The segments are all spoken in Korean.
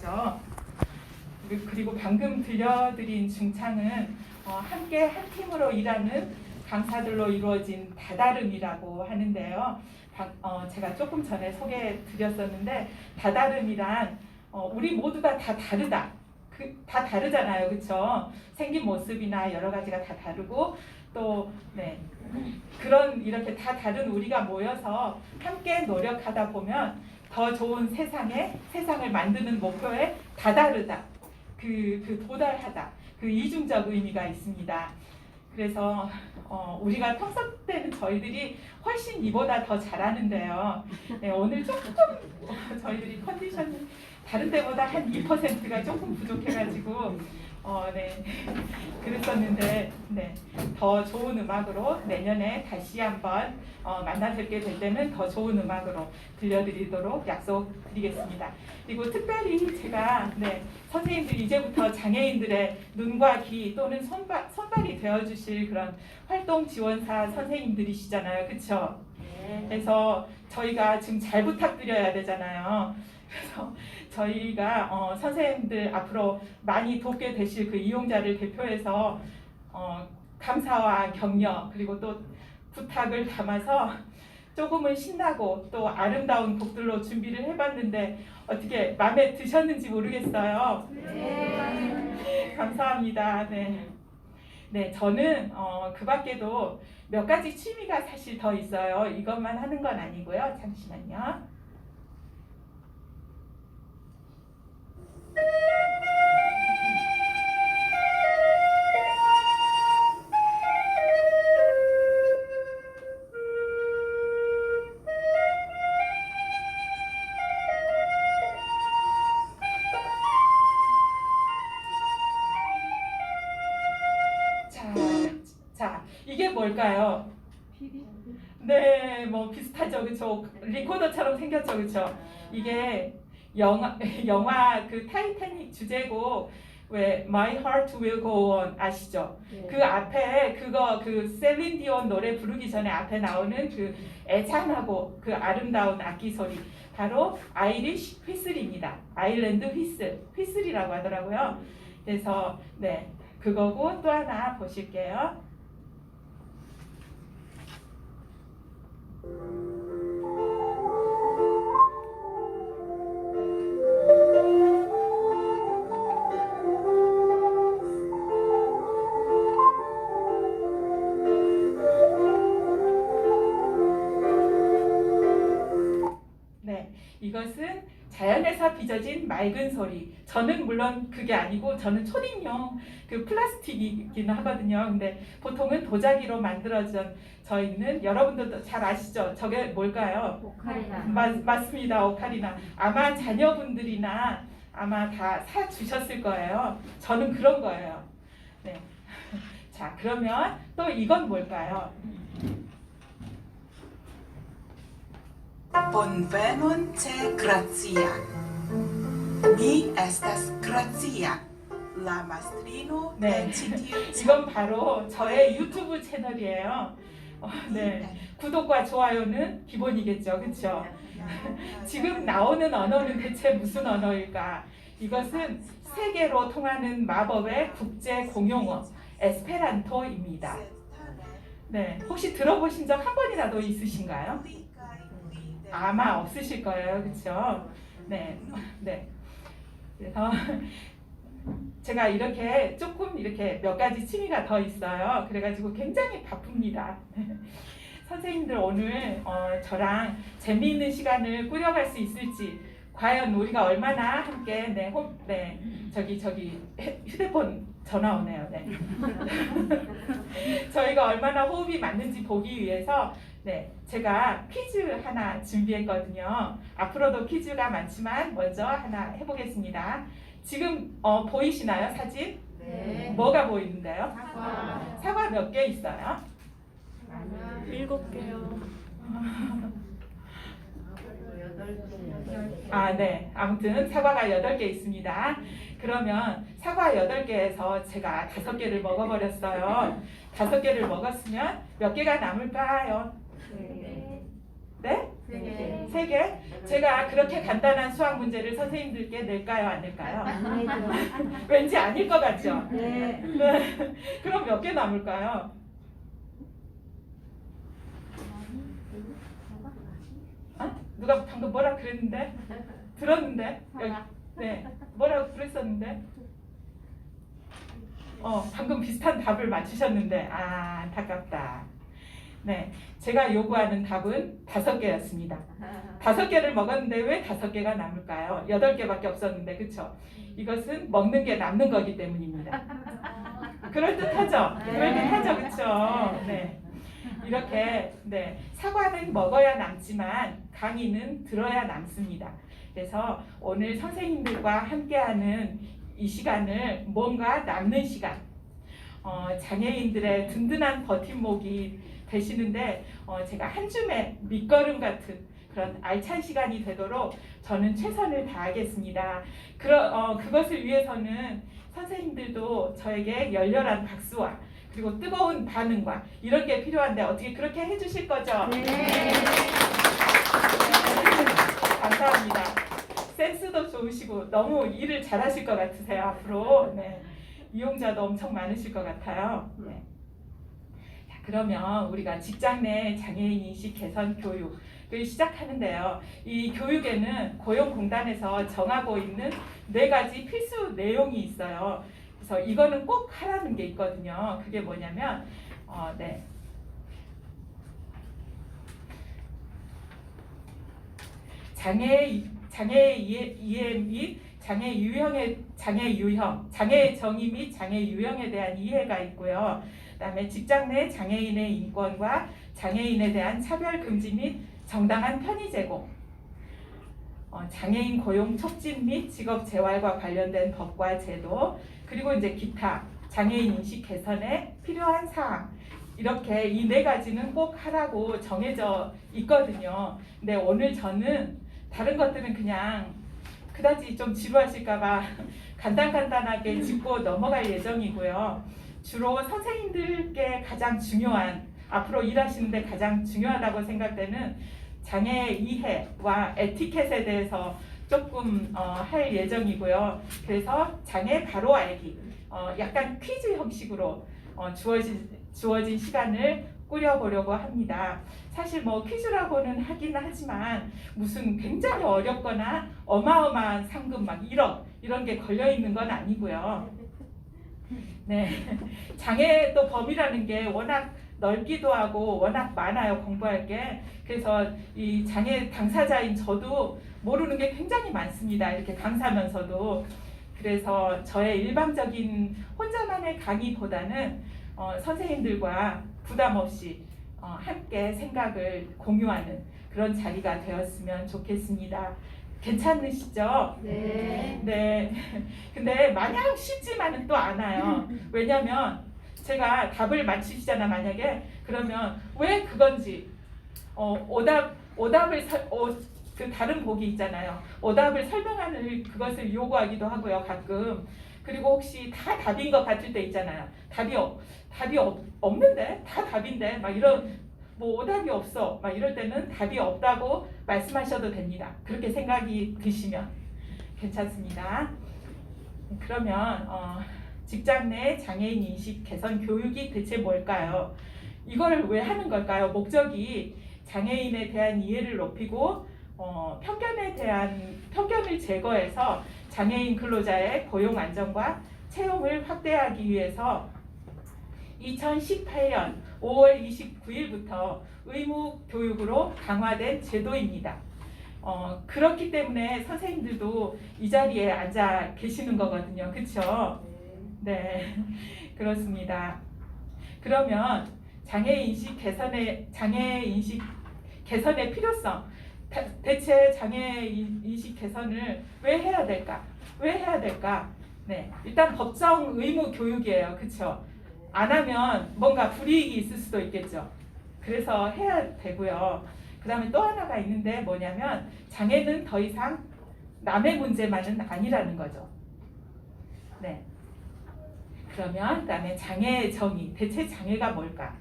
하죠. 그리고 방금 들려드린 중창은 함께 한 팀으로 일하는 강사들로 이루어진 다다름이라고 하는데요. 제가 조금 전에 소개해 드렸었는데 다다름이란 우리 모두가 다 다르다. 다 다르잖아요. 그렇죠? 생긴 모습이나 여러 가지가 다 다르고 또 그런 이렇게 다 다른 우리가 모여서 함께 노력하다 보면 더 좋은 세상을 만드는 목표에 다다르다. 도달하다. 그 이중적 의미가 있습니다. 그래서 우리가 평소 때는 저희들이 훨씬 이보다 더 잘하는데요. 오늘 조금 저희들이 컨디션이 다른 때보다 한 2%가 조금 부족해가지고 그랬었는데 더 좋은 음악으로 내년에 다시 한번 만나 뵙게 될 때는 더 좋은 음악으로 들려드리도록 약속드리겠습니다. 그리고 특별히 제가 선생님들 이제부터 장애인들의 눈과 귀 또는 손발이 되어주실 그런 활동 지원사 선생님들이시잖아요. 그렇죠? 그래서 저희가 지금 잘 부탁드려야 되잖아요. 그래서 저희가 선생님들 앞으로 많이 돕게 되실 그 이용자를 대표해서 감사와 격려 그리고 또 부탁을 담아서 조금은 신나고 또 아름다운 곡들로 준비를 해봤는데 어떻게 마음에 드셨는지 모르겠어요. 네. 감사합니다. 저는 그 밖에도 몇 가지 취미가 사실 더 있어요. 이것만 하는 건 아니고요. 잠시만요. 자, 이게 뭘까요? 네, 뭐 비슷하죠, 그렇죠? 리코더처럼 생겼죠, 그렇죠? 이게 영화 그 타이타닉 주제곡 왜 My Heart Will Go On 아시죠? 그 앞에 그 셀린 디온 노래 부르기 전에 앞에 나오는 그 애잔하고 그 아름다운 악기 소리 바로 아이리쉬 휘슬입니다. 아일랜드 휘슬이라고 하더라고요. 그래서 그거고 또 하나 보실게요. 이것은 자연에서 빚어진 맑은 소리. 저는 물론 그게 아니고 저는 초딩용 그 플라스틱이긴 하거든요. 근데 보통은 도자기로 만들어져 있는 여러분들도 잘 아시죠? 저게 뭘까요? 오카리나. 맞습니다. 오카리나. 아마 자녀분들이나 아마 다 사주셨을 거예요. 저는 그런 거예요. 자, 그러면 또 이건 뭘까요? Bonvenon ce Grazia. Mi estas Grazia, la mastrino de Citiu. 이건 바로 저의 유튜브 채널이에요. 구독과 좋아요는 기본이겠죠, 그렇죠? 지금 나오는 언어는 대체 무슨 언어일까? 이것은 세계로 통하는 마법의 국제 공용어 에스페란토입니다. 혹시 들어보신 적 한 번이라도 있으신가요? 아마 없으실 거예요, 그렇죠? 그래서 제가 이렇게 조금 이렇게 몇 가지 취미가 더 있어요. 그래가지고 굉장히 바쁩니다. 선생님들 오늘 저랑 재미있는 시간을 꾸려갈 수 있을지, 과연 우리가 얼마나 함께 저기 휴대폰 전화 오네요. 저희가 얼마나 호흡이 맞는지 보기 위해서 제가 퀴즈 하나 준비했거든요. 앞으로도 퀴즈가 많지만 먼저 하나 해보겠습니다. 지금 보이시나요, 사진? 네. 뭐가 보이는데요? 사과. 사과 몇 개 있어요? 7개요. 아무튼 사과가 8개 있습니다. 그러면 사과 8개에서 제가 5개를 먹어버렸어요. 5개를 먹었으면 몇 개가 남을까요? 네? 세 개. 3개? 제가 그렇게 간단한 수학 문제를 선생님들께 낼까요? 안 낼까요? 왠지 아닐 것 같죠? 네. 네. 그럼 몇 개 남을까요? 누가 방금 뭐라 그랬는데? 들었는데? 네. 뭐라고 그랬었는데? 방금 비슷한 답을 맞추셨는데, 안타깝다. 네. 제가 요구하는 답은 5개였습니다. 5개를 먹었는데 왜 5개가 남을까요? 8개밖에 없었는데, 그쵸? 이것은 먹는 게 남는 거기 때문입니다. 그럴듯하죠? 그럴듯하죠? 그쵸? 네. 이렇게, 네. 사과는 먹어야 남지만 강의는 들어야 남습니다. 그래서 오늘 선생님들과 함께하는 이 시간을 뭔가 남는 시간, 장애인들의 든든한 버팀목이 되시는데 제가 한 줌의 밑거름 같은 그런 알찬 시간이 되도록 저는 최선을 다하겠습니다. 그것을 위해서는 선생님들도 저에게 열렬한 박수와 그리고 뜨거운 반응과 이런 게 필요한데 어떻게 그렇게 해주실 거죠? 네. 감사합니다. 센스도 좋으시고 너무 일을 잘하실 것 같으세요 앞으로. 네. 이용자도 엄청 많으실 것 같아요. 네. 자, 그러면 우리가 직장 내 장애인 인식 개선 교육을 시작하는데요. 이 교육에는 고용공단에서 정하고 있는 4가지 필수 내용이 있어요. 그래서 이거는 꼭 하라는 게 있거든요. 그게 뭐냐면 네. 장애 이해 및 장애 정의 및 장애 유형에 대한 이해가 있고요. 그다음에 직장 내 장애인의 인권과 장애인에 대한 차별 금지 및 정당한 편의 제공, 장애인 고용 촉진 및 직업 재활과 관련된 법과 제도, 그리고 이제 기타 장애인 인식 개선에 필요한 사항, 이렇게 이 4가지는 꼭 하라고 정해져 있거든요. 근데 오늘 저는 다른 것들은 그냥 그다지 좀 지루하실까봐 간단하게 짚고 넘어갈 예정이고요. 주로 선생님들께 가장 중요한, 앞으로 일하시는데 가장 중요하다고 생각되는 장애 이해와 에티켓에 대해서 조금 할 예정이고요. 그래서 장애 바로 알기, 약간 퀴즈 형식으로 주어진 시간을 꾸려보려고 합니다. 사실 뭐 퀴즈라고는 하긴 하지만 무슨 굉장히 어렵거나 어마어마한 상금 막 1억 이런 게 걸려 있는 건 아니고요. 네, 장애 또 범위라는 게 워낙 넓기도 하고 워낙 많아요, 공부할 게. 그래서 이 장애 당사자인 저도 모르는 게 굉장히 많습니다. 이렇게 강사면서도. 그래서 저의 일방적인 혼자만의 강의보다는 선생님들과 부담 없이 함께 생각을 공유하는 그런 자리가 되었으면 좋겠습니다. 괜찮으시죠? 네. 네. 근데 마냥 쉽지만은 또 않아요. 왜냐면 제가 답을 맞히시잖아, 만약에. 그러면 왜 그건지 오답을 그 다른 복이 있잖아요. 오답을 설명하는 그것을 요구하기도 하고요, 가끔. 그리고 혹시 다 답인 것 같을 때 있잖아요. 답이 없는데? 다 답인데? 막 이런, 뭐 오답이 없어. 막 이럴 때는 답이 없다고 말씀하셔도 됩니다. 그렇게 생각이 드시면 괜찮습니다. 그러면 직장 내 장애인 인식 개선 교육이 대체 뭘까요? 이걸 왜 하는 걸까요? 목적이 장애인에 대한 이해를 높이고 편견을 제거해서 장애인 근로자의 고용 안정과 채용을 확대하기 위해서 2018년 5월 29일부터 의무 교육으로 강화된 제도입니다. 그렇기 때문에 선생님들도 이 자리에 앉아 계시는 거거든요. 그렇죠? 네, 그렇습니다. 그러면 장애 인식 개선의 필요성, 대체 장애 인식 개선을 왜 해야 될까? 네, 일단 법정 의무 교육이에요. 그렇죠? 안 하면 뭔가 불이익이 있을 수도 있겠죠. 그래서 해야 되고요. 그 다음에 또 하나가 있는데 뭐냐면 장애는 더 이상 남의 문제만은 아니라는 거죠. 네. 그러면 그다음에 장애의 정의, 대체 장애가 뭘까?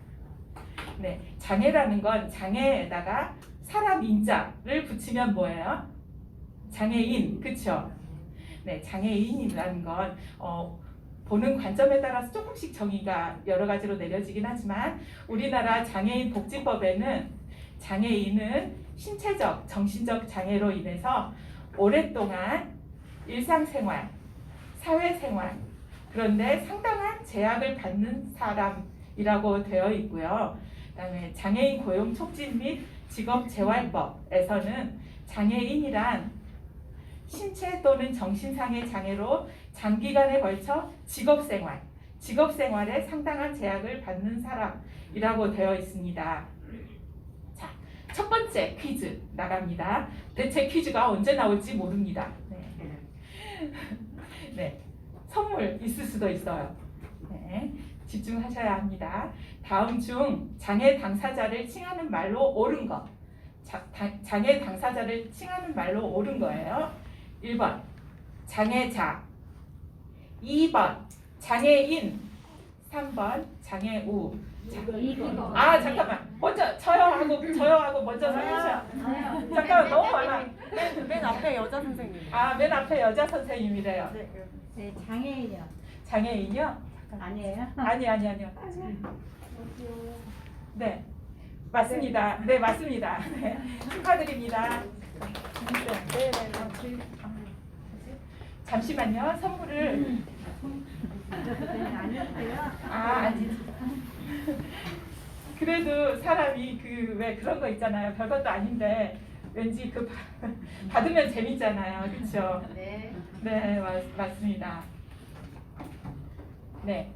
네, 장애라는 건 장애에다가 사람 인자를 붙이면 뭐예요? 장애인, 그쵸? 네, 장애인이라는 건 보는 관점에 따라서 조금씩 정의가 여러 가지로 내려지긴 하지만 우리나라 장애인 복지법에는 장애인은 신체적, 정신적 장애로 인해서 오랫동안 일상생활, 사회생활, 그런데 상당한 제약을 받는 사람이라고 되어 있고요. 그다음에 장애인 고용 촉진 및 직업재활법에서는 장애인이란 신체 또는 정신상의 장애로 장기간에 걸쳐 직업생활에 상당한 제약을 받는 사람이라고 되어 있습니다. 자, 첫 번째 퀴즈 나갑니다. 대체 퀴즈가 언제 나올지 모릅니다. 네, 선물 있을 수도 있어요. 네, 집중하셔야 합니다. 다음 중 장애 당사자를 칭하는 말로 옳은 것. 장애 당사자를 칭하는 말로 옳은 거예요. 1번 장애자, 2번 장애인, 3번 장애우. 아 잠깐만, 먼저 저요하고 먼저 서주세요. 잠깐만, 너무 많아. 맨 앞에 여자 선생님. 아, 맨 앞에 여자 선생님이래요. 네, 장애인이요. 장애인이요? 아니에요? 아니요. 네, 맞습니다. 네, 맞습니다. 네, 축하드립니다. 네. 잠시만요. 선물을 아니. 그래도 사람이 왜 그런 거 있잖아요. 별것도 아닌데 왠지 받으면 재밌잖아요. 그렇죠? 네. 네, 맞습니다. 네.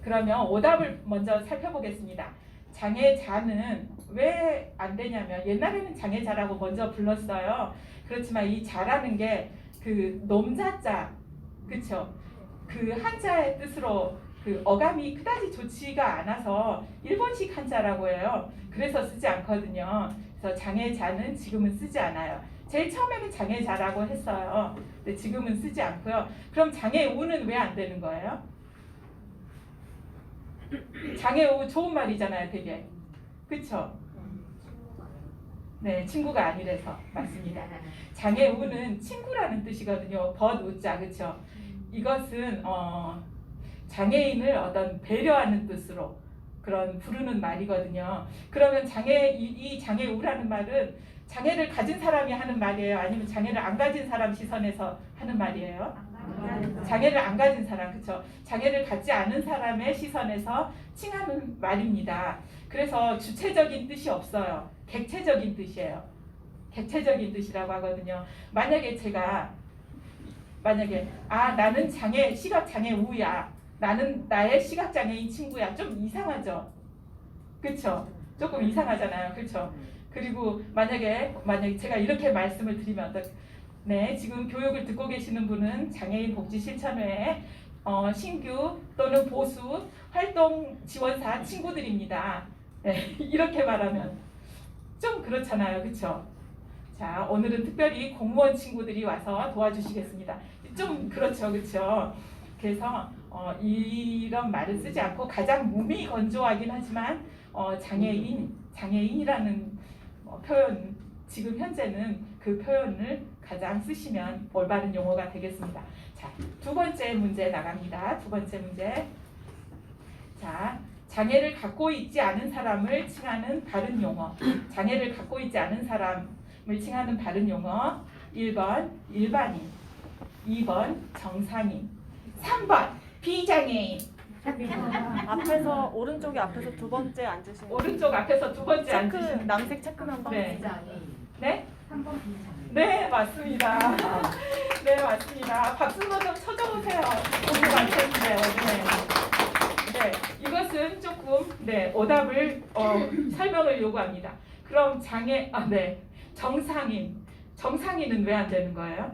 그러면 오답을 먼저 살펴보겠습니다. 장애자는 왜 안 되냐면 옛날에는 장애자라고 먼저 불렀어요. 그렇지만 이 자라는 게 그 놈자자, 그쵸? 그 한자의 뜻으로 그 어감이 그다지 좋지가 않아서 일본식 한자라고 해요. 그래서 쓰지 않거든요. 그래서 장애자는 지금은 쓰지 않아요. 제일 처음에는 장애자라고 했어요. 근데 지금은 쓰지 않고요. 그럼 장애우는 왜 안 되는 거예요? 장애우 좋은 말이잖아요, 되게. 그쵸? 네, 친구가 아니래서 맞습니다. 장애우는 친구라는 뜻이거든요. 벗우자, 그쵸? 이것은 장애인을 어떤 배려하는 뜻으로 그런 부르는 말이거든요. 그러면 이 장애우라는 말은 장애를 가진 사람이 하는 말이에요? 아니면 장애를 안 가진 사람 시선에서 하는 말이에요? 장애를 안 가진 사람, 그쵸? 장애를 갖지 않은 사람의 시선에서 칭하는 말입니다. 그래서 주체적인 뜻이 없어요. 객체적인 뜻이에요. 객체적인 뜻이라고 하거든요. 만약에 나는 시각장애우야. 나는 나의 시각장애인 친구야. 좀 이상하죠? 그쵸? 조금 이상하잖아요. 그쵸? 그리고 만약에 제가 이렇게 말씀을 드리면 네, 지금 교육을 듣고 계시는 분은 장애인 복지 실천회의 신규 또는 보수 활동 지원사 친구들입니다. 네, 이렇게 말하면 좀 그렇잖아요. 그쵸? 자, 오늘은 특별히 공무원 친구들이 와서 도와주시겠습니다. 좀 그렇죠. 그쵸? 그래서 이런 말을 쓰지 않고 가장 몸이 건조하긴 하지만 장애인이라는 표현, 지금 현재는 그 표현을 가장 쓰시면 올바른 용어가 되겠습니다. 자, 두 번째 문제 나갑니다. 두 번째 문제. 자, 장애를 갖고 있지 않은 사람을 칭하는 바른 용어. 장애를 갖고 있지 않은 사람을 칭하는 바른 용어. 1번 일반인, 2번 정상인, 3번 비장애인. 앞에서 오른쪽에 앞에서 두 번째 앉으시는. 오른쪽 앞에서 두 번째 체크 앉으신. 남색 체크만 봐. 네. 네? 3번 비장애인. 네, 맞습니다. 네, 맞습니다. 박수 좀 쳐줘보세요. 오늘 맞췄는데요. 네, 이것은 조금 오답을 설명을 요구합니다. 그럼 정상인은 왜 안 되는 거예요?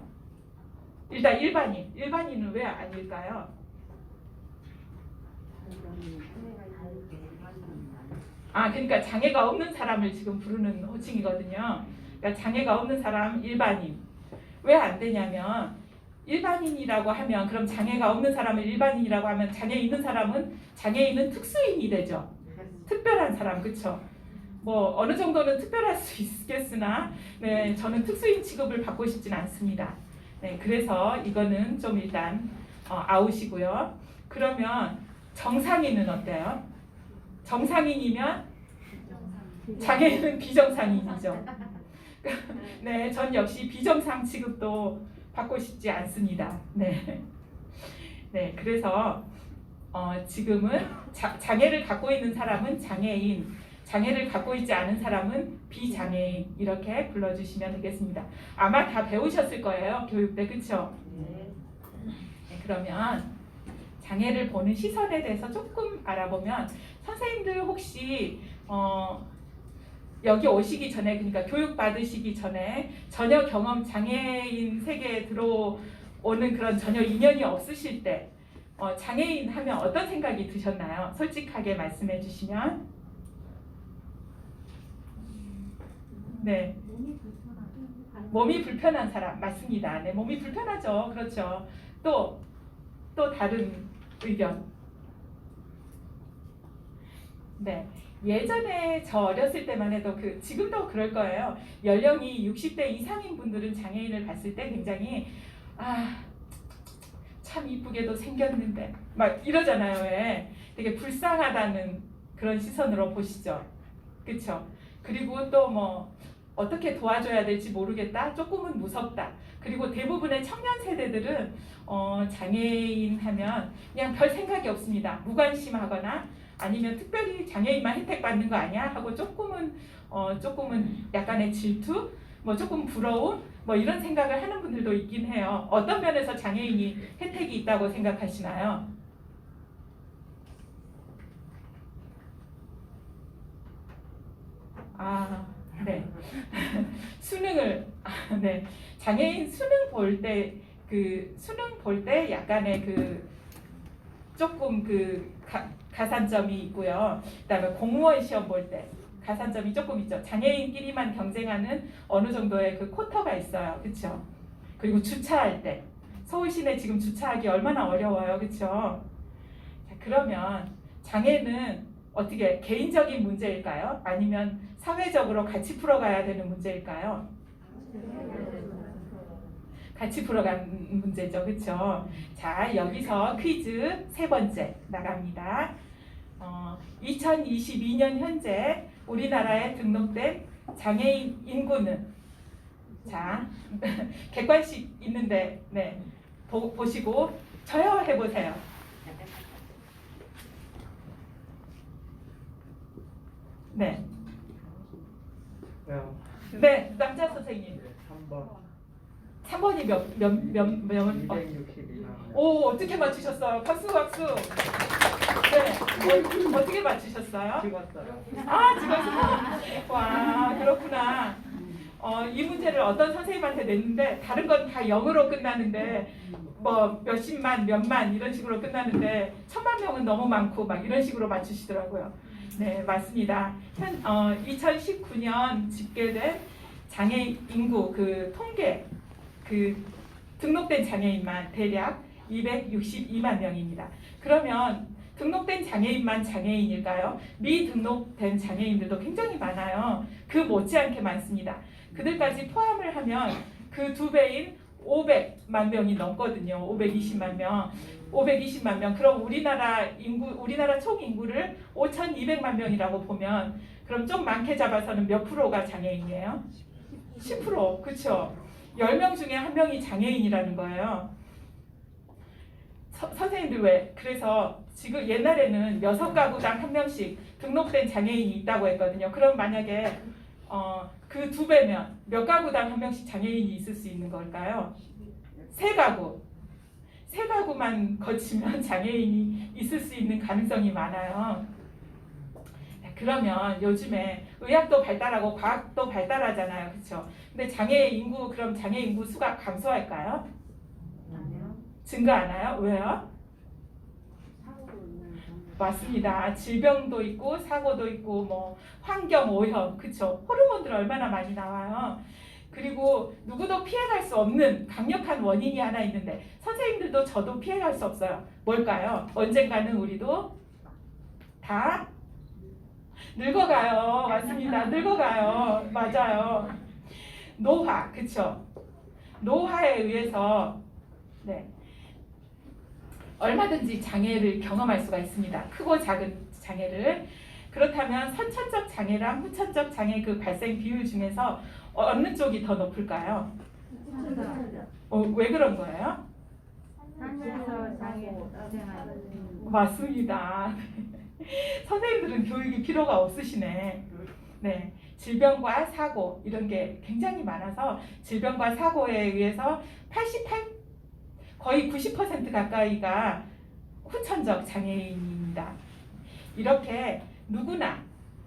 일단 일반인은 왜 아닐까요? 그러니까 장애가 없는 사람을 지금 부르는 호칭이거든요. 그러니까 장애가 없는 사람 일반인. 왜 안 되냐면 일반인이라고 하면 그럼 장애가 없는 사람을 일반인이라고 하면 장애인은 특수인이 되죠. 특별한 사람, 그쵸? 뭐 어느 정도는 특별할 수 있겠으나 네, 저는 특수인 취급을 받고 싶진 않습니다. 네, 그래서 이거는 좀 일단 아웃이고요. 그러면 정상인은 어때요? 정상인이면 장애인은 비정상인이죠. 네, 전 역시 비정상 취급도 받고 싶지 않습니다. 네, 네, 그래서 지금은 장애를 갖고 있는 사람은 장애인, 장애를 갖고 있지 않은 사람은 비장애인 이렇게 불러주시면 되겠습니다. 아마 다 배우셨을 거예요, 교육 때, 그렇죠? 네, 그러면 장애를 보는 시선에 대해서 조금 알아보면 선생님들 혹시 여기 오시기 전에, 그러니까 교육 받으시기 전에 전혀 경험 장애인 세계에 들어오는 그런 전혀 인연이 없으실 때 장애인 하면 어떤 생각이 드셨나요? 솔직하게 말씀해 주시면. 네. 몸이 불편한 사람 맞습니다. 네, 몸이 불편하죠. 그렇죠. 또 다른 의견. 네. 예전에 저 어렸을 때만 해도 지금도 그럴 거예요. 연령이 60대 이상인 분들은 장애인을 봤을 때 굉장히 참 이쁘게도 생겼는데 막 이러잖아요. 왜? 되게 불쌍하다는 그런 시선으로 보시죠. 그렇죠? 그리고 또 뭐 어떻게 도와줘야 될지 모르겠다. 조금은 무섭다. 그리고 대부분의 청년 세대들은 장애인 하면 그냥 별 생각이 없습니다. 무관심하거나 아니면 특별히 장애인만 혜택 받는 거 아니야? 하고 조금은 약간의 질투, 뭐 조금 부러움, 뭐 이런 생각을 하는 분들도 있긴 해요. 어떤 면에서 장애인이 혜택이 있다고 생각하시나요? 네. 수능을 네. 장애인 수능 볼 때 약간의 조금 가산점이 있고요. 그다음에 공무원 시험 볼 때 가산점이 조금 있죠. 장애인끼리만 경쟁하는 어느 정도의 쿼터가 있어요. 그렇죠? 그리고 주차할 때 서울 시내 지금 주차하기 얼마나 어려워요. 그렇죠? 자, 그러면 장애는 어떻게 개인적인 문제일까요? 아니면 사회적으로 같이 풀어가야 되는 문제일까요? 같이 풀어가는 문제죠. 그렇죠? 자, 여기서 퀴즈 세 번째 나갑니다. 2022년 현재 우리나라에 등록된 장애인 인구는 자, 객관식 있는데 네, 보시고 저요 해보세요. 네. 네, 남자 선생님. 3번. 3번이 몇 262만. 오, 어떻게 맞추셨어요? 박수. 네, 어떻게 맞추셨어요? 찍었어요. 찍었어요. 와, 그렇구나. 이 문제를 어떤 선생님한테 냈는데 다른 건 다 0으로 끝나는데 뭐 몇십만, 몇만 이런 식으로 끝나는데 1000만 명은 너무 많고 막 이런 식으로 맞추시더라고요. 네, 맞습니다. 2019년 집계된 장애인 인구 통계 등록된 장애인만 대략 262만 명입니다. 그러면 등록된 장애인만 장애인일까요? 미등록된 장애인들도 굉장히 많아요. 그 못지않게 많습니다. 그들까지 포함을 하면 그 2배인 500만 명이 넘거든요. 520만 명. 520만 명. 그럼 우리나라 총 인구를 5,200만 명이라고 보면 그럼 좀 많게 잡아서는 몇 프로가 장애인이에요? 10%. 그렇죠? 10명 중에 1명이 장애인이라는 거예요. 선생님들 왜? 그래서 지금 옛날에는 6가구당 1명씩 등록된 장애인이 있다고 했거든요. 그럼 만약에 그 2배면 몇 가구당 1명씩 장애인이 있을 수 있는 걸까요? 3가구. 3가구만 거치면 장애인이 있을 수 있는 가능성이 많아요. 그러면 요즘에 의학도 발달하고 과학도 발달하잖아요. 그렇죠? 근데 장애 인구 수가 감소할까요? 증가 안 해요? 왜요? 맞습니다. 질병도 있고 사고도 있고 뭐 환경 오염, 그렇죠? 호르몬들 얼마나 많이 나와요. 그리고 누구도 피해갈 수 없는 강력한 원인이 하나 있는데 선생님들도 저도 피해갈 수 없어요. 뭘까요? 언젠가는 우리도 다 늙어가요. 맞습니다. 늙어가요. 맞아요. 노화, 그쵸? 노화에 의해서 네, 얼마든지 장애를 경험할 수가 있습니다. 크고 작은 장애를. 그렇다면 선천적 장애랑 후천적 장애 그 발생 비율 중에서 어느 쪽이 더 높을까요? 왜 그런 거예요? 살면서 장애 고생하는 맞습니다. 선생님들은 교육이 필요가 없으시네. 네, 질병과 사고 이런 게 굉장히 많아서 질병과 사고에 의해서 거의 90% 가까이가 후천적 장애인입니다. 이렇게 누구나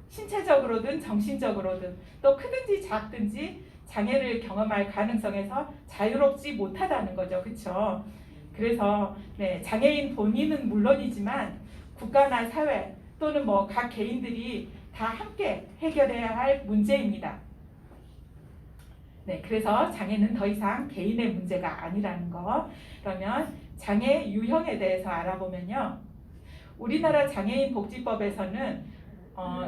신체적으로든 정신적으로든 또 크든지 작든지 장애를 경험할 가능성에서 자유롭지 못하다는 거죠. 그렇죠? 그래서 네, 장애인 본인은 물론이지만 국가나 사회 또는 뭐 각 개인들이 다 함께 해결해야 할 문제입니다. 네, 그래서 장애는 더 이상 개인의 문제가 아니라는 거. 그러면 장애 유형에 대해서 알아보면요. 우리나라 장애인 복지법에서는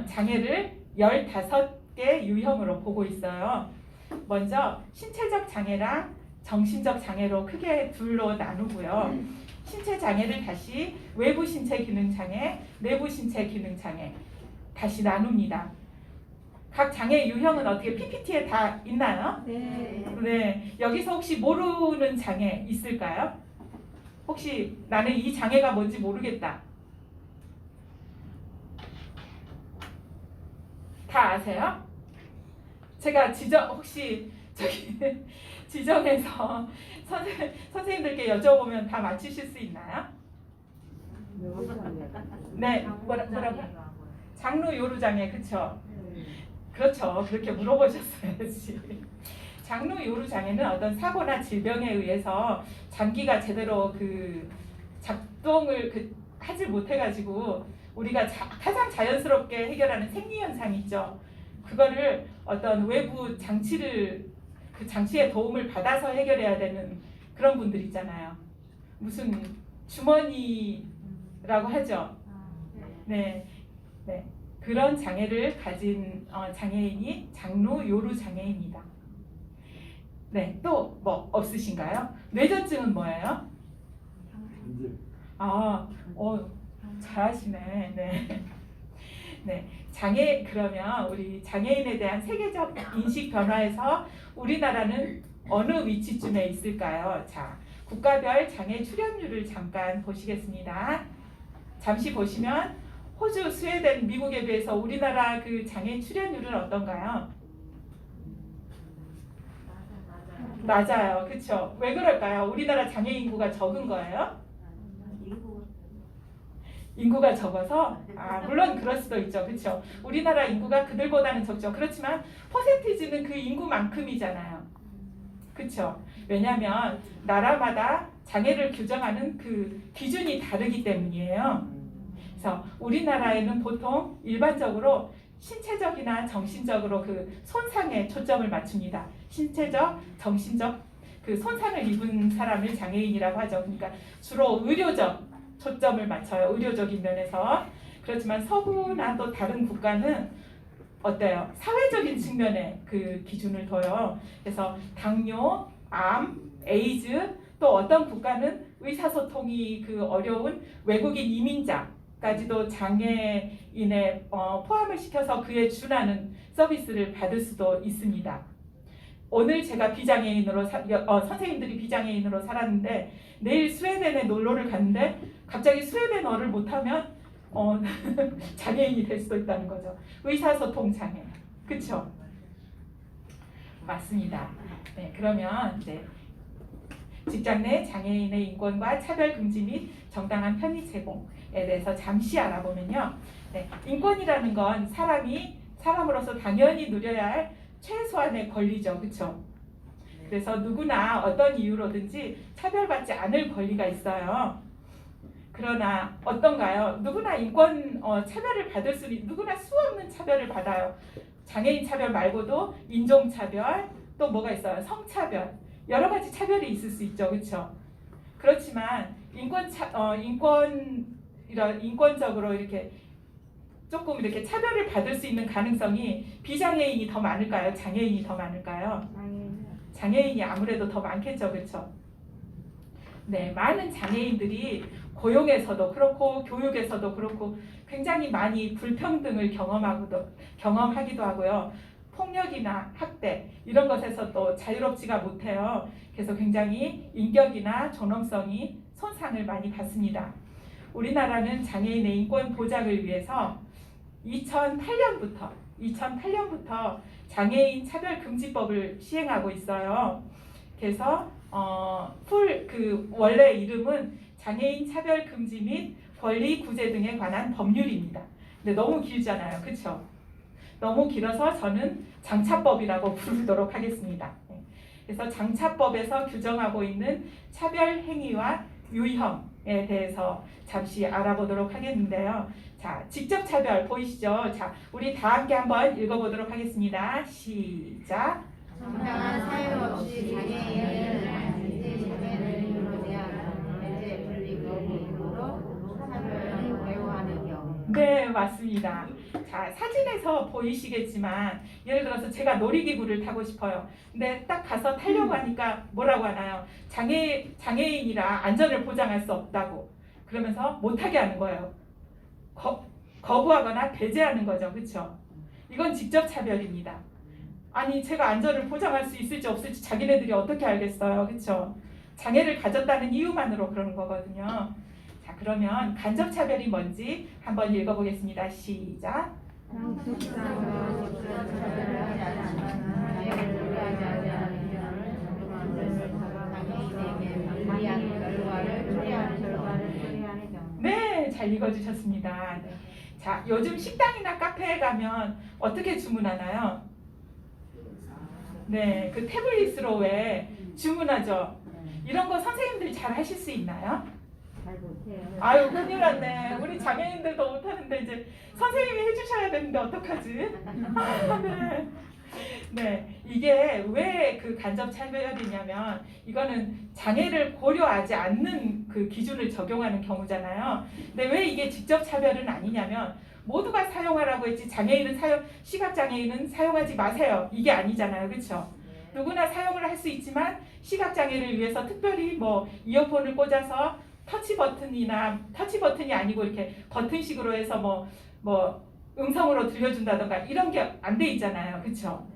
장애를 15개 유형으로 보고 있어요. 먼저 신체적 장애랑 정신적 장애로 크게 둘로 나누고요. 신체 장애를 다시 외부 신체 기능 장애, 내부 신체 기능 장애 다시 나눕니다. 각 장애 유형은 어떻게 PPT에 다 있나요? 네. 네. 여기서 혹시 모르는 장애 있을까요? 혹시 나는 이 장애가 뭔지 모르겠다. 다 아세요? 제가 혹시 저기 지정해서 선생님들께 여쭤보면 다 맞추실 수 있나요? 네, 뭐라고? 장루 요루 장애, 그렇죠? 그렇죠. 그렇게 물어보셨어야지. 장루 요루 장애는 어떤 사고나 질병에 의해서 장기가 제대로 그 작동을 하지 못해가지고 우리가 가장 자연스럽게 해결하는 생리 현상이 있죠. 그거를 어떤 외부 그 장치의 도움을 받아서 해결해야 되는 그런 분들 있잖아요. 무슨 주머니라고 하죠. 네, 네. 그런 장애를 가진 장애인이 장루 요루 장애입니다. 네, 또 뭐 없으신가요? 뇌전증은 뭐예요? 잘하시네. 네. 네, 장애 그러면 우리 장애인에 대한 세계적 인식 변화에서 우리나라는 어느 위치쯤에 있을까요? 자, 국가별 장애 출연율을 잠깐 보시겠습니다. 잠시 보시면 호주, 스웨덴, 미국에 비해서 우리나라 그 장애 출연율은 어떤가요? 맞아요, 그렇죠? 왜 그럴까요? 우리나라 장애 인구가 적은 거예요? 인구가 적어서? 물론 그럴 수도 있죠. 그렇죠? 우리나라 인구가 그들보다는 적죠. 그렇지만 퍼센티지는 그 인구만큼이잖아요. 그렇죠? 왜냐하면 나라마다 장애를 규정하는 그 기준이 다르기 때문이에요. 그래서 우리나라에는 보통 일반적으로 신체적이나 정신적으로 그 손상에 초점을 맞춥니다. 신체적, 정신적 그 손상을 입은 사람을 장애인이라고 하죠. 그러니까 주로 의료적 초점을 맞춰요. 의료적인 면에서. 그렇지만 서구나 또 다른 국가는 어때요? 사회적인 측면에 그 기준을 둬요. 그래서 당뇨, 암, 에이즈, 또 어떤 국가는 의사소통이 그 어려운 외국인 이민자까지도 장애인에 포함을 시켜서 그에 준하는 서비스를 받을 수도 있습니다. 오늘 제가 비장애인으로 선생님들이 비장애인으로 살았는데 내일 스웨덴에 놀러를 갔는데 갑자기 스웨덴어를 못하면 장애인이 될 수도 있다는 거죠. 의사소통 장애, 그렇죠? 맞습니다. 네, 그러면 이제 직장 내 장애인의 인권과 차별 금지 및 정당한 편의 제공에 대해서 잠시 알아보면요. 네, 인권이라는 건 사람으로서 당연히 누려야 할 최소한의 권리죠, 그렇죠? 그래서 누구나 어떤 이유로든지 차별받지 않을 권리가 있어요. 그러나 어떤가요? 누구나 인권 차별을 받을 수 있는 누구나 수없는 차별을 받아요. 장애인 차별 말고도 인종 차별, 또 뭐가 있어요? 성차별, 여러 가지 차별이 있을 수 있죠, 그렇죠? 그렇지만 인권적으로 이렇게 조금 이렇게 차별을 받을 수 있는 가능성이 비장애인이 더 많을까요? 장애인이 더 많을까요? 장애인이 아무래도 더 많겠죠, 그렇죠? 네, 많은 장애인들이 고용에서도 그렇고 교육에서도 그렇고 굉장히 많이 불평등을 경험하기도 하고요. 폭력이나 학대 이런 것에서도 자유롭지가 못해요. 그래서 굉장히 인격이나 존엄성이 손상을 많이 받습니다. 우리나라는 장애인의 인권 보장을 위해서 2008년부터 장애인 차별금지법을 시행하고 있어요. 그래서 원래 이름은 장애인 차별금지 및 권리 구제 등에 관한 법률입니다. 근데 너무 길잖아요, 그렇죠? 너무 길어서 저는 장차법이라고 부르도록 하겠습니다. 그래서 장차법에서 규정하고 있는 차별 행위와 유형에 대해서 잠시 알아보도록 하겠는데요. 자, 직접 차별 보이시죠? 자, 우리 다 함께 한번 읽어보도록 하겠습니다. 시작. 정당한 사유 없이 장애인을 장애를 이유로 제한, 면제 분리 거부로 차별을 배후하는 경우. 네, 맞습니다. 자, 사진에서 보이시겠지만 예를 들어서 제가 놀이기구를 타고 싶어요. 근데 딱 가서 타려고 하니까 뭐라고 하나요? 장애인이라 안전을 보장할 수 없다고. 그러면서 못하게 하는 거예요. 거부하거나 배제하는 거죠. 그렇죠? 이건 직접 차별입니다. 아니, 제가 안전을 보장할 수 있을지 없을지 자기네들이 어떻게 알겠어요. 그렇죠? 장애를 가졌다는 이유만으로 그러는 거거든요. 자, 그러면 간접 차별이 뭔지 한번 읽어보겠습니다. 시작. 형식상으로 직접 차별을 하지 않지만 장애를 우려하지 않는 장애인에게 불리한 결과를 초래하는 경우. 네, 잘 읽어주셨습니다. 네. 자, 요즘 식당이나 카페에 가면 어떻게 주문하나요? 네, 그 태블릿으로 왜 주문하죠? 이런 거 선생님들 잘 하실 수 있나요? 잘 못해요. 아유, 큰일 났네. 우리 장애인들도 못하는데 이제 선생님이 해주셔야 되는데 어떡하지? 네. 네, 이게 왜 그 간접 차별이냐면 이거는 장애를 고려하지 않는 그 기준을 적용하는 경우잖아요. 근데 왜 이게 직접 차별은 아니냐면 모두가 사용하라고 했지 시각장애인은 사용하지 마세요. 이게 아니잖아요. 그렇죠? 누구나 사용을 할 수 있지만 시각장애를 위해서 특별히 뭐 이어폰을 꽂아서 터치 버튼이 아니고 이렇게 버튼식으로 해서 뭐 음성으로 들려준다던가 이런 게 안 돼 있잖아요. 그렇죠?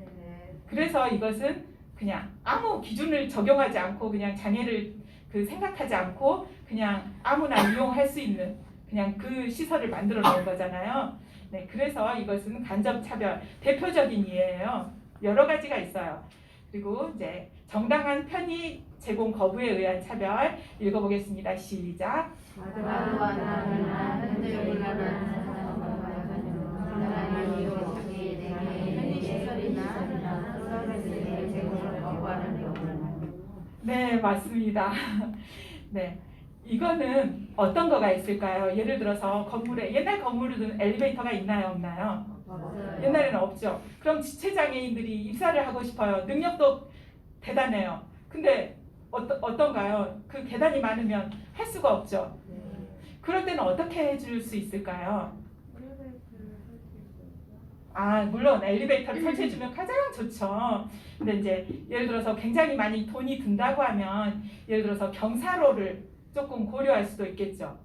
그래서 이것은 그냥 아무 기준을 적용하지 않고 그냥 장애를 생각하지 않고 그냥 아무나 이용할 수 있는 그냥 그 시설을 만들어 놓은 거잖아요. 네, 그래서 이것은 간접 차별 대표적인 예예요. 여러 가지가 있어요. 그리고 이제 정당한 편의 제공 거부에 의한 차별 읽어보겠습니다. 시작. 과도한 현재 곤란한 정당한 이유 장애인에게 편의시설이나 서비스의 제공을 거부하는 경우. 네, 맞습니다. 네, 이거는 어떤 거가 있을까요? 예를 들어서 옛날 건물에는 엘리베이터가 있나요, 없나요? 없어요. 옛날에는 없죠. 그럼 지체장애인들이 입사를 하고 싶어요. 능력도 대단해요. 근데 어떤가요? 그 계단이 많으면 할 수가 없죠. 그럴 때는 어떻게 해줄 수 있을까요? 물론 엘리베이터를 설치해주면 가장 좋죠. 근데 이제 예를 들어서 굉장히 많이 돈이 든다고 하면 예를 들어서 경사로를 조금 고려할 수도 있겠죠.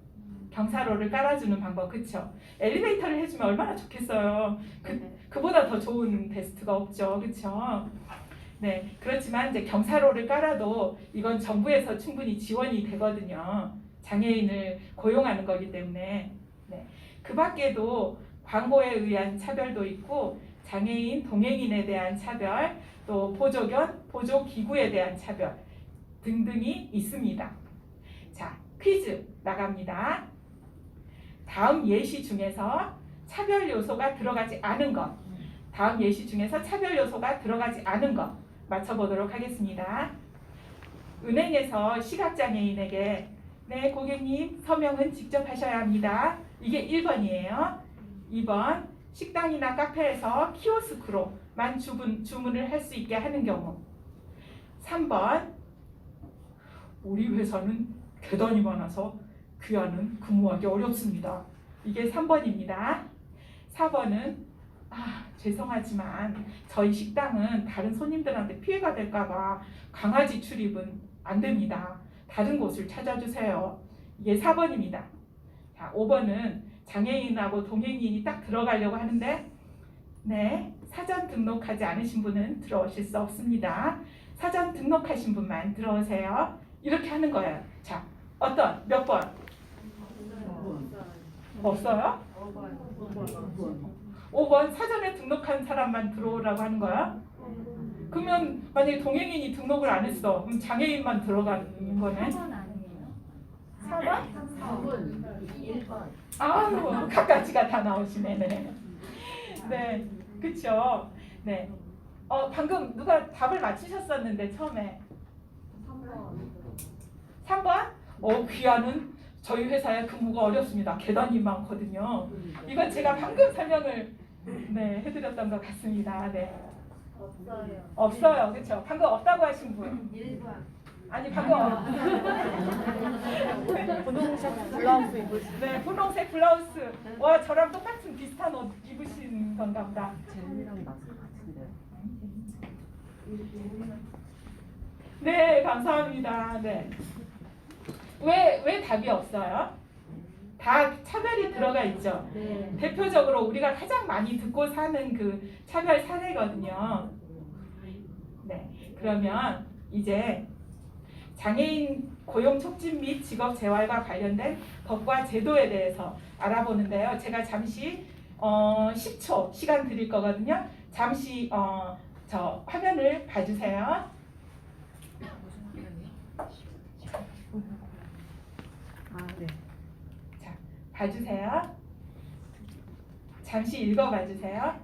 경사로를 깔아주는 방법, 그렇죠? 엘리베이터를 해주면 얼마나 좋겠어요. 그보다 더 좋은 베스트가 없죠, 그렇죠? 네, 그렇지만 이제 경사로를 깔아도 이건 정부에서 충분히 지원이 되거든요. 장애인을 고용하는 거기 때문에. 네, 그 밖에도 광고에 의한 차별도 있고 장애인 동행인에 대한 차별, 또 보조견, 보조기구에 대한 차별 등등이 있습니다. 자, 퀴즈 나갑니다. 다음 예시 중에서 차별 요소가 들어가지 않은 것, 맞춰보도록 하겠습니다. 은행에서 시각장애인에게 네, 고객님 서명은 직접 하셔야 합니다. 이게 1번이에요. 2번, 식당이나 카페에서 키오스크로만 주문을 할 수 있게 하는 경우. 3번, 우리 회사는 계단이 많아서 귀하는 근무하기 어렵습니다. 이게 3번입니다. 4번은 죄송하지만 저희 식당은 다른 손님들한테 피해가 될까봐 강아지 출입은 안 됩니다. 다른 곳을 찾아주세요. 이게 4번입니다. 자, 5번은 장애인하고 동행인이 딱 들어가려고 하는데 네, 사전 등록하지 않으신 분은 들어오실 수 없습니다. 사전 등록하신 분만 들어오세요. 이렇게 하는 거예요. 자, 몇 번? 없어요? 5번 사전에 등록한 사람만 들어오라고 하는 거야? 그러면 만약에 동행인이 등록을 안 했어. 그럼 장애인만 들어가는 거네? 4번? 1번. 아우, 각가지가 다 나오시네. 네. 네, 그쵸? 네. 방금 누가 답을 맞히셨었는데, 처음에. 3번? 귀하는 저희 회사의 근무가 어렵습니다. 계단이 많거든요. 이건 제가 방금 설명을 해드렸던 것 같습니다. 네. 없어요. 그쵸? 방금 없다고 하신 분. 1번. 아니, 방금 분홍색 블라우스 입으신 네, 분홍색 블라우스. 와, 저랑 똑같은 비슷한 옷 입으신 건가 보다. 쟤랑 나랑 같은데. 네, 감사합니다. 네. 왜 답이 없어요? 다 차별이 들어가 있죠. 네. 대표적으로 우리가 가장 많이 듣고 사는 그 차별 사례거든요. 네, 그러면 이제 장애인 고용 촉진 및 직업 재활과 관련된 법과 제도에 대해서 알아보는데요. 제가 잠시 10초 시간 드릴 거거든요. 잠시 저 화면을 봐주세요. 네. 자, 봐주세요. 잠시 읽어봐 주세요.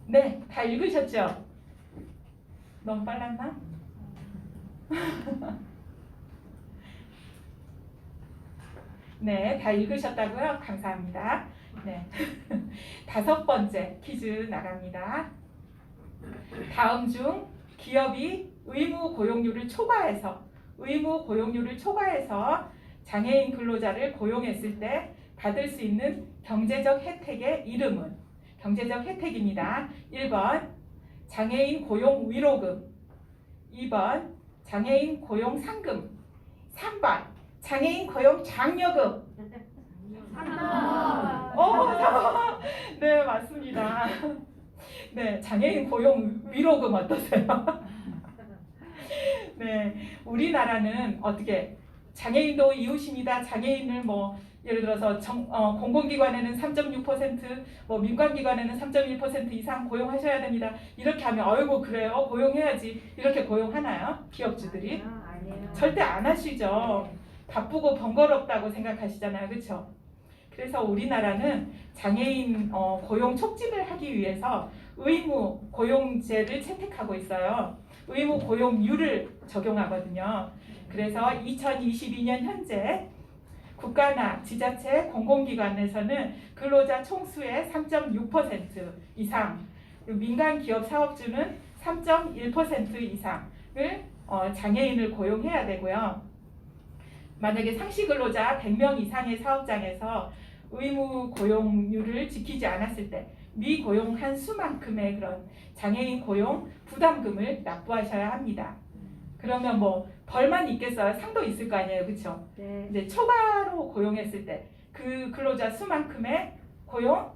네, 다 읽으셨죠? 너무 빨랐나? 네, 다 읽으셨다고요? 감사합니다. 네. 5번째 퀴즈 나갑니다. 다음 중 기업이 의무 고용률을 초과해서 장애인 근로자를 고용했을 때 받을 수 있는 경제적 혜택의 이름은? 경제적 혜택입니다. 1번 장애인 고용 위로금, 2번 장애인 고용 상금, 3번 장애인 고용 장려금. 3번. 네, 맞습니다. 네, 장애인 고용 위로금 어떠세요? 네, 우리나라는 어떻게 장애인도 이웃입니다. 장애인을 예를 들어서 공공기관에는 3.6%, 민간기관에는 3.1% 이상 고용하셔야 됩니다. 이렇게 하면 어이구 그래요? 고용해야지. 이렇게 고용하나요? 기업주들이? 아니에요. 절대 안 하시죠. 바쁘고 번거롭다고 생각하시잖아요. 그렇죠? 그래서 우리나라는 장애인 고용 촉진을 하기 위해서 의무 고용제를 채택하고 있어요. 의무 고용률을 적용하거든요. 그래서 2022년 현재 국가나 지자체 공공기관에서는 근로자 총수의 3.6% 이상, 민간 기업 사업주는 3.1% 이상을 장애인을 고용해야 되고요. 만약에 상시 근로자 100명 이상의 사업장에서 의무 고용률을 지키지 않았을 때 미고용한 수만큼의 그런 장애인 고용 부담금을 납부하셔야 합니다. 그러면 벌만 있겠어요? 상도 있을 거 아니에요, 그렇죠? 네. 이제 초과로 고용했을 때 그 근로자 수만큼의 고용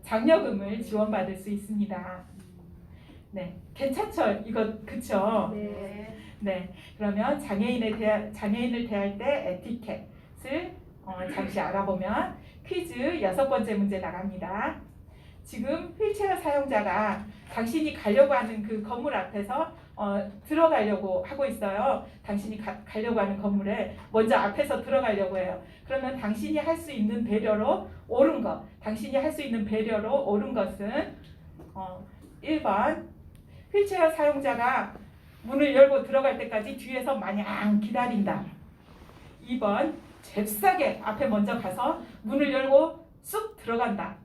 장려금을 지원받을 수 있습니다. 네, 괜찮죠? 이거 그쵸? 네. 네, 그러면 장애인을 대할 때 에티켓을 잠시 알아보면 퀴즈 6번째 문제 나갑니다. 지금 휠체어 사용자가 당신이 가려고 하는 그 건물 앞에서 들어가려고 하고 있어요. 당신이 가려고 하는 건물에 먼저 앞에서 들어가려고 해요. 그러면 당신이 할 수 있는 배려로 옳은 것, 당신이 할 수 있는 배려로 옳은 것은 1번 휠체어 사용자가 문을 열고 들어갈 때까지 뒤에서 마냥 기다린다. 2번 잽싸게 앞에 먼저 가서 문을 열고 쑥 들어간다.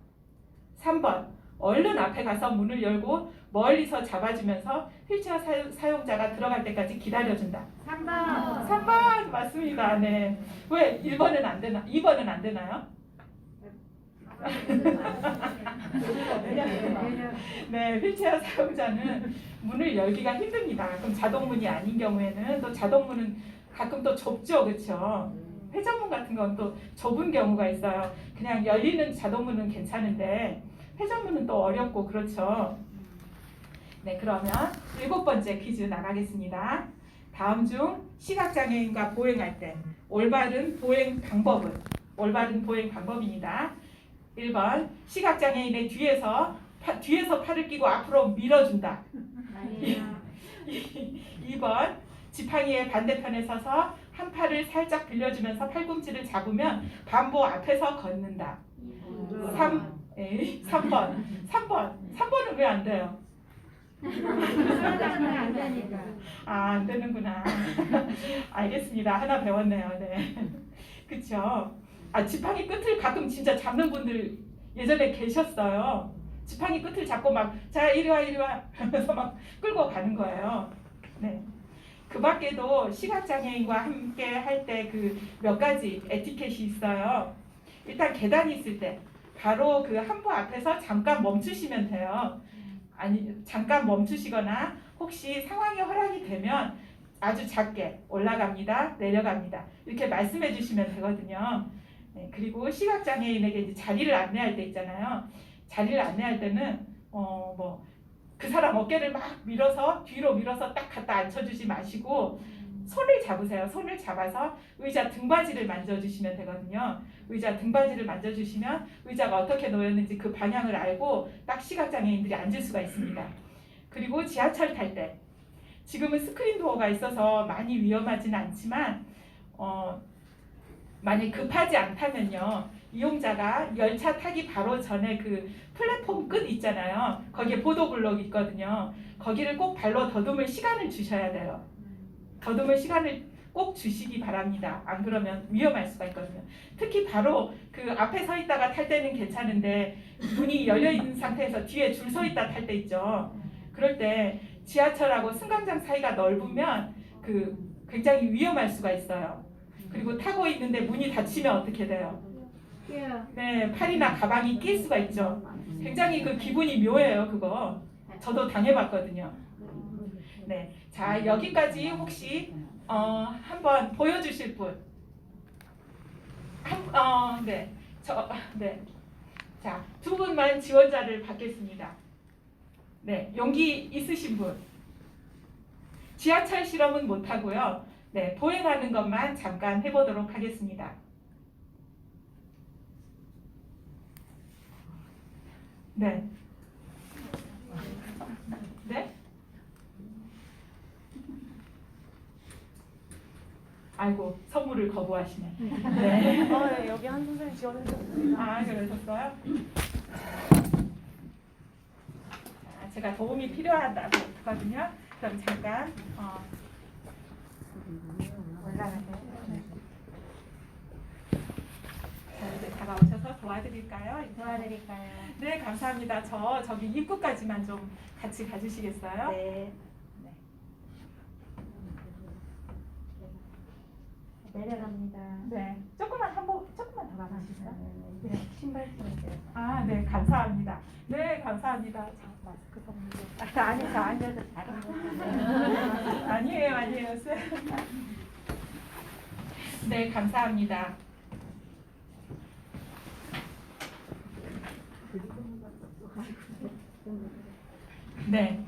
3번 얼른 앞에 가서 문을 열고 멀리서 잡아주면서 휠체어 사용자가 들어갈 때까지 기다려준다. 3번. 3번 맞습니다. 네. 왜 1번은 안 되나? 2번은 안 되나요? 네, 휠체어 사용자는 문을 열기가 힘듭니다. 그럼 자동문이 아닌 경우에는 또 자동문은 가끔 또 좁죠, 그렇죠? 회전문 같은 건 또 좁은 경우가 있어요. 그냥 열리는 자동문은 괜찮은데 회전문은 또 어렵고 그렇죠. 네, 그러면 7번째 퀴즈 나가겠습니다. 다음 중 시각장애인과 보행할 때 올바른 보행 방법입니다. 1번 시각장애인의 뒤에서 팔을 끼고 앞으로 밀어준다. 2번 지팡이의 반대편에 서서 한 팔을 살짝 빌려주면서 팔꿈치를 잡으면 반보 앞에서 걷는다. 3번은 왜 안 돼요? 안 되니까. 아, 안 되는구나. 알겠습니다. 하나 배웠네요. 네. 그쵸? 아, 지팡이 끝을 가끔 진짜 잡는 분들 예전에 계셨어요. 지팡이 끝을 잡고 막, 자, 이리 와 하면서 막 끌고 가는 거예요. 네. 그 밖에도 시각장애인과 함께 할 때 그 몇 가지 에티켓이 있어요. 일단 계단이 있을 때 바로 그 한보 앞에서 잠깐 멈추시면 돼요. 아니, 잠깐 멈추시거나 혹시 상황이 허락이 되면 아주 작게 올라갑니다, 내려갑니다. 이렇게 말씀해 주시면 되거든요. 네, 그리고 시각장애인에게 이제 자리를 안내할 때 있잖아요. 자리를 안내할 때는 그 사람 어깨를 막 밀어서 뒤로 밀어서 딱 갖다 앉혀주지 마시고 손을 잡으세요. 손을 잡아서 의자 등받이를 만져주시면 되거든요. 의자 등받이를 만져주시면 의자가 어떻게 놓였는지 그 방향을 알고 딱 시각장애인들이 앉을 수가 있습니다. 그리고 지하철 탈 때 지금은 스크린 도어가 있어서 많이 위험하지는 않지만 만약 급하지 않다면요. 이용자가 열차 타기 바로 전에 그 플랫폼 끝 있잖아요. 거기에 보도블록 있거든요. 거기를 꼭 발로 더듬을 시간을 주셔야 돼요. 더듬을 시간을 꼭 주시기 바랍니다. 안 그러면 위험할 수가 있거든요. 특히 바로 그 앞에 서 있다가 탈 때는 괜찮은데 문이 열려 있는 상태에서 뒤에 줄 서 있다 탈 때 있죠. 그럴 때 지하철하고 승강장 사이가 넓으면 그 굉장히 위험할 수가 있어요. 그리고 타고 있는데 문이 닫히면 어떻게 돼요? 네, 팔이나 가방이 낄 수가 있죠. 굉장히 그 기분이 묘해요, 그거. 저도 당해봤거든요. 네, 자 여기까지 혹시 한번 보여주실 분? 네, 네. 자, 2분만 지원자를 받겠습니다. 네, 용기 있으신 분? 지하철 실험은 못하고요. 네, 보행하는 것만 잠깐 해보도록 하겠습니다. 네. 네? 아이고, 선물을 거부하시네. 네. 네, 여기 한 선생님 지원해주셨습니다. 아, 그러셨어요? 자, 제가 도움이 필요하다고 했거든요. 그럼 잠깐 올라가세요. 자, 이제 다가오셔서 도와드릴까요? 도와드릴까요? 네, 감사합니다. 저기 입구까지만 좀 같이 가주시겠어요? 네. 내려갑니다. 네. 조금만 더 가주시죠. 그냥 신발 신을게요. 아, 네, 감사합니다. 네, 감사합니다. 자, 마스크 선물로. 아니, 저 앉아서 다른 거. 아니에요, 쌤. 네, 감사합니다. 네.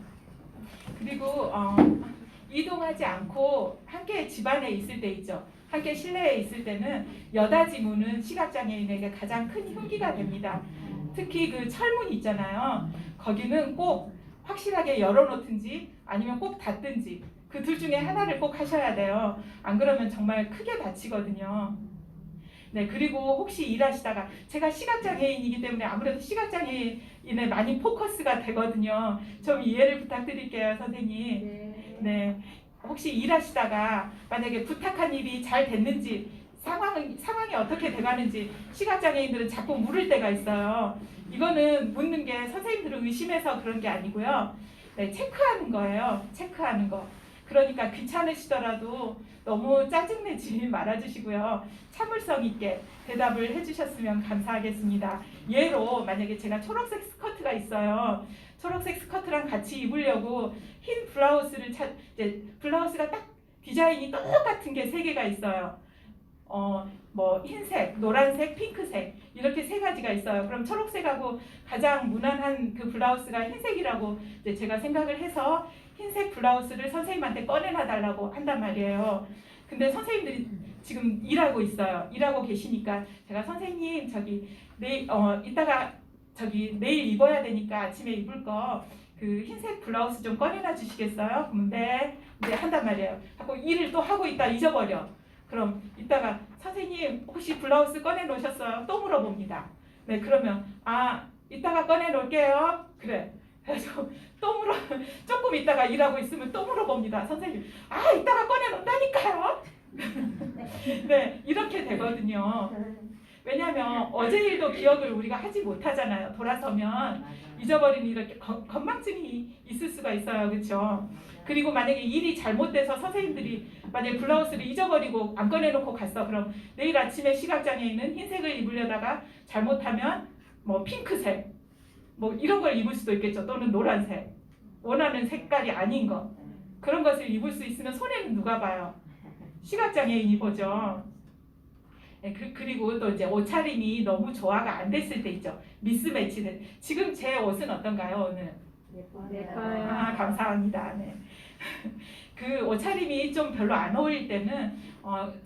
그리고 이동하지 않고 함께 집안에 있을 때 있죠. 함께 실내에 있을 때는 여닫이 문은 시각장애인에게 가장 큰 흉기가 됩니다. 특히 그 철문 있잖아요. 거기는 꼭 확실하게 열어놓든지 아니면 꼭 닫든지 그 둘 중에 하나를 꼭 하셔야 돼요. 안 그러면 정말 크게 다치거든요. 네, 그리고 혹시 일하시다가 제가 시각장애인이기 때문에 아무래도 시각장애인에 많이 포커스가 되거든요. 좀 이해를 부탁드릴게요, 선생님. 네, 혹시 일하시다가 만약에 부탁한 일이 잘 됐는지 상황이 어떻게 돼가는지 시각장애인들은 자꾸 물을 때가 있어요. 이거는 묻는 게 선생님들을 의심해서 그런 게 아니고요. 네, 체크하는 거예요. 체크하는 거. 그러니까 귀찮으시더라도 너무 짜증내지 말아주시고요. 참을성 있게 대답을 해주셨으면 감사하겠습니다. 예로 만약에 제가 초록색 스커트가 있어요. 초록색 스커트랑 같이 입으려고 흰 블라우스를 이제 블라우스가 딱 디자인이 똑같은 게 3개가 있어요. 뭐 흰색, 노란색, 핑크색 이렇게 3가지가 있어요. 그럼 초록색하고 가장 무난한 그 블라우스가 흰색이라고 이제 제가 생각을 해서 흰색 블라우스를 선생님한테 꺼내놔 달라고 한단 말이에요. 근데 선생님들이 지금 일하고 있어요. 일하고 계시니까 제가 선생님 이따가 내일 입어야 되니까 아침에 입을 거 그 흰색 블라우스 좀 꺼내놔 주시겠어요? 네, 한단 말이에요. 하고 일을 또 하고 있다 잊어버려. 그럼 이따가 선생님 혹시 블라우스 꺼내 놓으셨어요? 또 물어봅니다. 네, 그러면 이따가 꺼내 놓을게요. 그래. 그래서 또 조금 있다가 일하고 있으면 또 물어봅니다. 선생님, 이따가 꺼내 놓는다니까요. 네, 이렇게 되거든요. 왜냐하면 어제 일도 기억을 우리가 하지 못하잖아요. 돌아서면 잊어버리는 이렇게 건망증이 있을 수가 있어요. 그렇죠? 그리고 만약에 일이 잘못돼서 선생님들이 만약에 블라우스를 잊어버리고 안 꺼내놓고 갔어. 그럼 내일 아침에 시각장애인은 흰색을 입으려다가 잘못하면 뭐 핑크색 뭐 이런 걸 입을 수도 있겠죠. 또는 노란색 원하는 색깔이 아닌 거 그런 것을 입을 수 있으면 손해는 누가 봐요? 시각장애인이 보죠. 네, 그리고 또 이제 옷차림이 너무 조화가 안 됐을 때 있죠. 미스매치는. 지금 제 옷은 어떤가요 오늘? 예뻐요. 감사합니다. 네. 그 옷차림이 좀 별로 안 어울릴 때는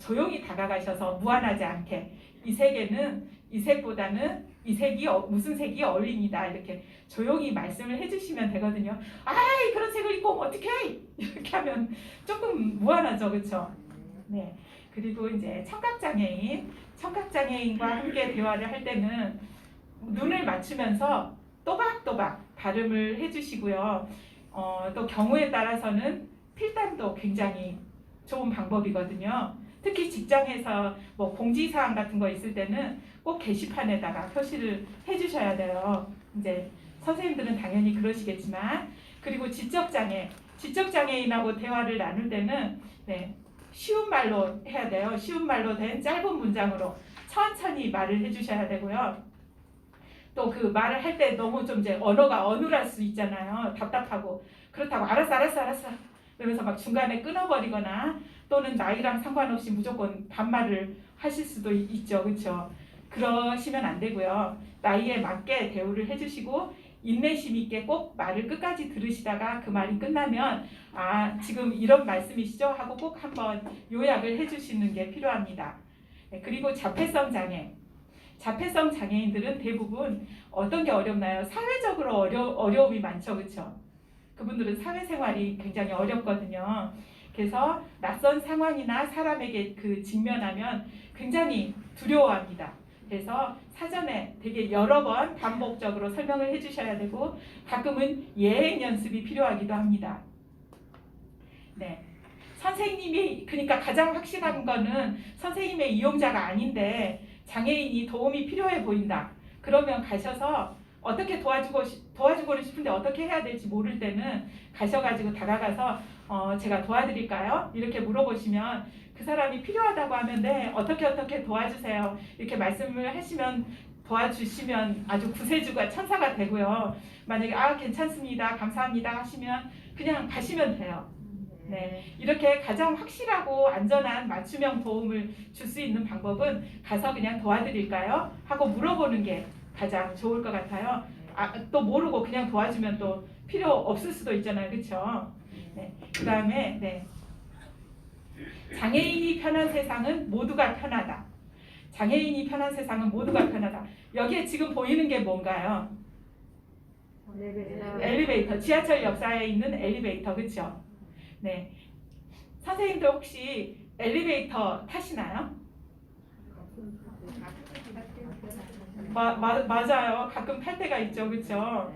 조용히 다가가셔서 무안하지 않게 이 색에는 이 색보다는 이 색이 무슨 색이 어울립니다. 이렇게 조용히 말씀을 해주시면 되거든요. 그런 색을 입고 오면 어떡해? 이렇게 하면 조금 무안하죠, 그렇죠? 네. 그리고 이제 청각장애인과 함께 대화를 할 때는 눈을 맞추면서 또박또박 발음을 해주시고요. 또 경우에 따라서는 필담도 굉장히 좋은 방법이거든요. 특히 직장에서 뭐 공지사항 같은 거 있을 때는 꼭 게시판에다가 표시를 해주셔야 돼요. 이제 선생님들은 당연히 그러시겠지만, 그리고 지적장애인하고 대화를 나눌 때는 쉬운 말로 해야 돼요. 쉬운 말로 된 짧은 문장으로 천천히 말을 해주셔야 되고요. 또 그 말을 할 때 너무 좀 이제 언어가 어눌할 수 있잖아요. 답답하고. 그렇다고 알았어 그러면서 막 중간에 끊어버리거나 또는 나이랑 상관없이 무조건 반말을 하실 수도 있죠. 그렇죠? 그러시면 안 되고요. 나이에 맞게 대우를 해주시고 인내심 있게 꼭 말을 끝까지 들으시다가 그 말이 끝나면 지금 이런 말씀이시죠? 하고 꼭 한번 요약을 해주시는 게 필요합니다. 그리고 자폐성 장애인들은 대부분 어떤 게 어렵나요? 사회적으로 어려움이 많죠. 그렇죠? 그분들은 사회생활이 굉장히 어렵거든요. 그래서 낯선 상황이나 사람에게 직면하면 굉장히 두려워합니다. 그래서 사전에 되게 여러 번 반복적으로 설명을 해주셔야 되고 가끔은 예행 연습이 필요하기도 합니다. 네, 선생님이 그러니까 가장 확실한 거는 선생님의 이용자가 아닌데 장애인이 도움이 필요해 보인다. 그러면 가셔서 어떻게 도와주고 싶은데 어떻게 해야 될지 모를 때는 가셔가지고 다가가서 제가 도와드릴까요? 이렇게 물어보시면 그 사람이 필요하다고 하면 어떻게 도와주세요. 이렇게 말씀을 하시면 도와주시면 아주 구세주가 천사가 되고요. 만약에 괜찮습니다. 감사합니다 하시면 그냥 가시면 돼요. 네, 이렇게 가장 확실하고 안전한 맞춤형 도움을 줄 수 있는 방법은 가서 그냥 도와드릴까요? 하고 물어보는 게 가장 좋을 것 같아요. 또 모르고 그냥 도와주면 또 필요 없을 수도 있잖아요. 그렇죠? 네, 그 다음에 장애인이 편한 세상은 모두가 편하다. 장애인이 편한 세상은 모두가 편하다. 여기에 지금 보이는 게 뭔가요? 엘리베이터. 지하철 역사에 있는 엘리베이터. 그렇죠? 네. 선생님들 혹시 엘리베이터 타시나요? 맞아요. 가끔 탈 때가 있죠. 그렇죠?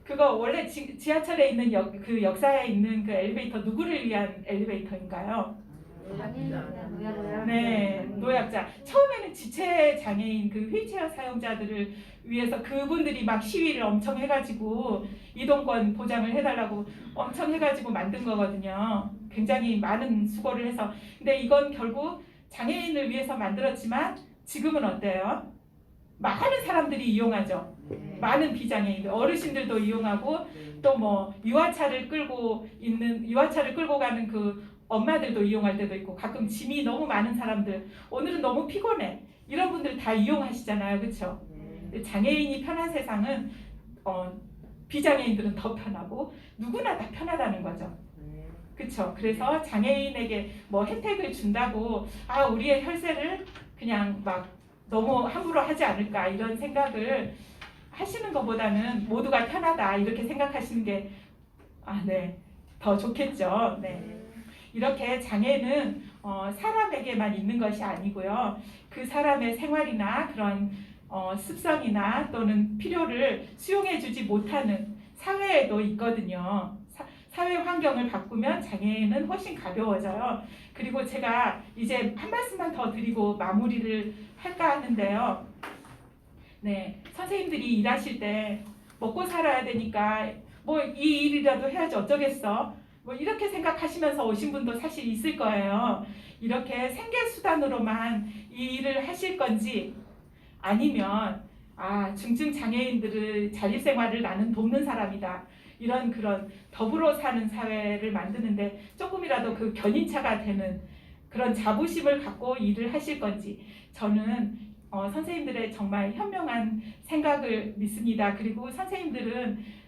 그거 원래 지하철에 있는 그 역사에 있는 그 엘리베이터 누구를 위한 엘리베이터인가요? 네, 노약자. 처음에는 지체 장애인 그 휠체어 사용자들을 위해서 그분들이 막 시위를 엄청 해가지고 이동권 보장을 해달라고 엄청 해가지고 만든 거거든요. 굉장히 많은 수고를 해서. 근데 이건 결국 장애인을 위해서 만들었지만 지금은 어때요? 많은 사람들이 이용하죠. 많은 비장애인들, 어르신들도 이용하고 또 뭐 유아차를 끌고 가는 그 엄마들도 이용할 때도 있고 가끔 짐이 너무 많은 사람들 오늘은 너무 피곤해 이런 분들 다 이용하시잖아요, 그렇죠? 장애인이 편한 세상은 비장애인들은 더 편하고 누구나 다 편하다는 거죠. 그렇죠? 그래서 장애인에게 뭐 혜택을 준다고 우리의 혈세를 그냥 막 너무 함부로 하지 않을까 이런 생각을 하시는 것보다는 모두가 편하다 이렇게 생각하시는 게 더 좋겠죠. 네. 이렇게 장애는 사람에게만 있는 것이 아니고요. 그 사람의 생활이나 그런 습성이나 또는 필요를 수용해주지 못하는 사회에도 있거든요. 사회 환경을 바꾸면 장애는 훨씬 가벼워져요. 그리고 제가 이제 한 말씀만 더 드리고 마무리를 할까 하는데요. 네, 선생님들이 일하실 때 먹고 살아야 되니까 뭐 이 일이라도 해야지 어쩌겠어. 뭐 이렇게 생각하시면서 오신 분도 사실 있을 거예요. 이렇게 생계수단으로만 이 일을 하실 건지 아니면 중증 장애인들을 자립생활을 나는 돕는 사람이다. 이런 그런 더불어 사는 사회를 만드는데 조금이라도 그 견인차가 되는 그런 자부심을 갖고 일을 하실 건지 저는 선생님들의 정말 현명한 생각을 믿습니다. 그리고 선생님들은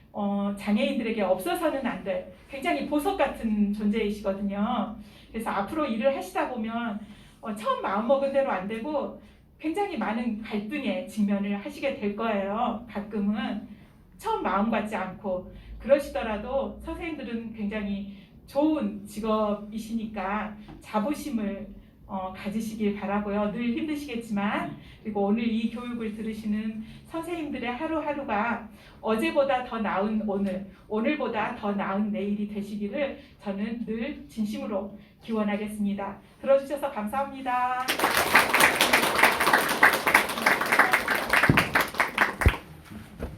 장애인들에게 없어서는 안 될 굉장히 보석 같은 존재이시거든요. 그래서 앞으로 일을 하시다 보면 처음 마음먹은 대로 안 되고 굉장히 많은 갈등에 직면을 하시게 될 거예요. 가끔은 처음 마음 같지 않고 그러시더라도 선생님들은 굉장히 좋은 직업이시니까 자부심을 가지시길 바라고요. 늘 힘드시겠지만 그리고 오늘 이 교육을 들으시는 선생님들의 하루하루가 어제보다 더 나은 오늘, 오늘보다 더 나은 내일이 되시기를 저는 늘 진심으로 기원하겠습니다. 들어주셔서 감사합니다.